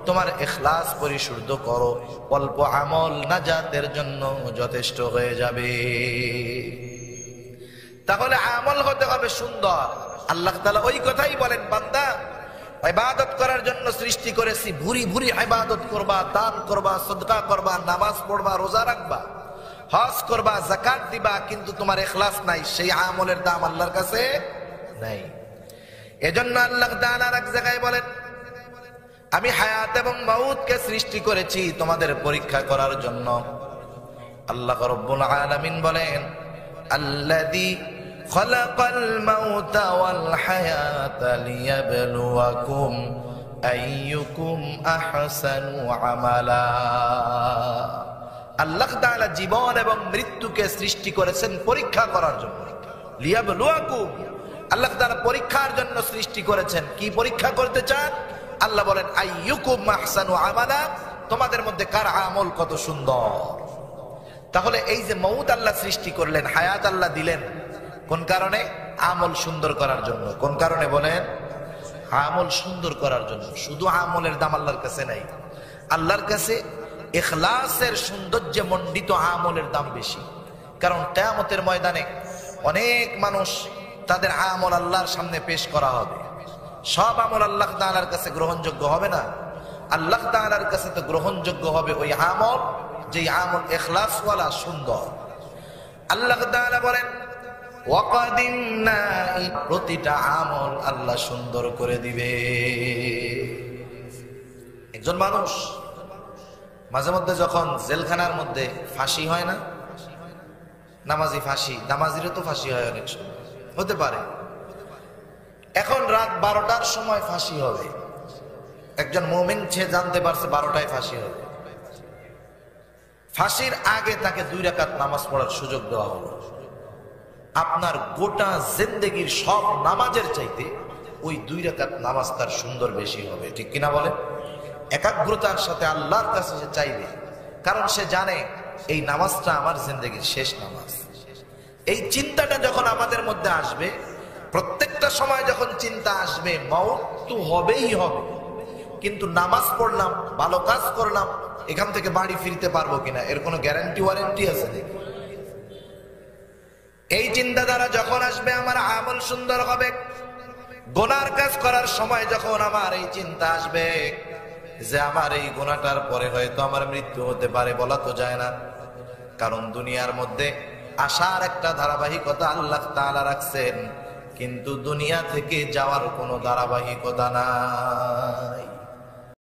তোমার ইখলাস পরিশুদ্ধ করো, অল্প আমল নাজাতের জন্য যথেষ্ট হয়ে যাবে। তাহলে আমল হতে হবে সুন্দর। আল্লাহ তাআলা ওই কথাই বলেন, বান্দা ইবাদত করার জন্য সৃষ্টি করেছি, ভুরি ভুরি ইবাদত করবা, দান করবা, সদকা করবা, নামাজ পড়বা, রোজা রাখবা, হজ করবা, যাকাত দিবা, কিন্তু তোমার ইখলাস নাই, সেই আমলের দাম আল্লাহর কাছে নাই। এজন্য আল্লাহ তাআলা এক জায়গায় বলেন, আমি হায়াত এবং মাউতকে সৃষ্টি করেছি তোমাদের পরীক্ষা করার জন্য। আল্লাহ রাব্বুল আলামিন বলেন, আল্লাযী খালাকাল মাউতা ওয়াল হায়াতা লিয়াবলুয়াকুম আইয়ুকুম আহসানু আমালা। আল্লাহ তাআলা জীবন এবং মৃত্যুকে সৃষ্টি করেছেন পরীক্ষা করার জন্য। লিয়াবলুয়াকুম, আল্লাহ তাআলা পরীক্ষার জন্য সৃষ্টি করেছেন। কি পরীক্ষা করতে চান? আল্লাহ বলেন, আইয়ুকুম আহসানু আমালা, তোমাদের মধ্যে কার আমল কত সুন্দর। তাহলে এই যে মউত আল্লাহ সৃষ্টি করলেন, হায়াত আল্লাহ দিলেন, কোন কারণে? আমল সুন্দর করার জন্য। কোন কারণে বলেন? আমল সুন্দর করার জন্য। শুধু আমলের দাম আল্লাহর কাছে নাই, আল্লাহর কাছে ইখলাসের সৌন্দর্যে মণ্ডিত আমলের দাম বেশি। কারণ কিয়ামতের ময়দানে অনেক মানুষ, তাদের আমল আল্লাহর সামনে পেশ করা হবে। সব আমল আল্লাহ তাআলার কাছে গ্রহণযোগ্য হবে না। আল্লাহ তাআলার কাছে তো গ্রহণযোগ্য হবে ওই আমল, যে আমল ইখলাসওয়ালা, সুন্দর। আল্লাহ তাআলা বলেন, ওয়াকাদিমনা, প্রতিটা আমল আল্লাহ সুন্দর করে দিবে। একজন মানুষ মাঝে মধ্যে যখন জেলখানার মধ্যে ফাঁসি হয় না, নামাজি ফাঁসি, নামাজিরও তো ফাঁসি হয়, অনেক সময় হতে পারে। এখন রাত 12টার সময় ফাঁসি হবে। একজন মুমিন সে জানতে পারছে 12টায় ফাঁসি হবে। ফাঁসির আগে তাকে 2 রাকাত নামাজ পড়ার সুযোগ দেওয়া হলো। আপনার গোটা জিন্দেগির সব নামাজের চাইতে ওই 2 রাকাত নামাজ তার সুন্দর বেশি হবে, ঠিক কিনা বলেন? একাগ্রতার সাথে আল্লাহর কাছে সে চাইবে, কারণ সে জানে এই নামাজটা আমার জিন্দেগির শেষ নামাজ। এই চিন্তাটা যখন আমাদের মধ্যে আসবে, প্রত্যেকটা সময় যখন চিন্তা আসবে মওত তো হবেই হবে, কিন্তু নামাজ পড়লাম, ভালো কাজ করলাম, এখান থেকে বাড়ি ফিরতে পারবো কিনা, এর কোনো গ্যারান্টি ওয়ারেন্টি আছে নাকি? এই চিন্তাধারা যখন আসবে, আমার আমল সুন্দর হবে। গুনার কাজ করার সময় যখন আমার এই চিন্তা আসবে যে আমার এই গুনাহটার পরে হয়তো আমার মৃত্যু হতে পারে, বলা তো যায় না। কারণ দুনিয়ার মধ্যে আসার একটা ধারাবাহিকতা আল্লাহ তাআলা রাখছেন, কিন্তু দুনিয়া থেকে যাওয়ার কোনো ধারাবাহিকতা নাই।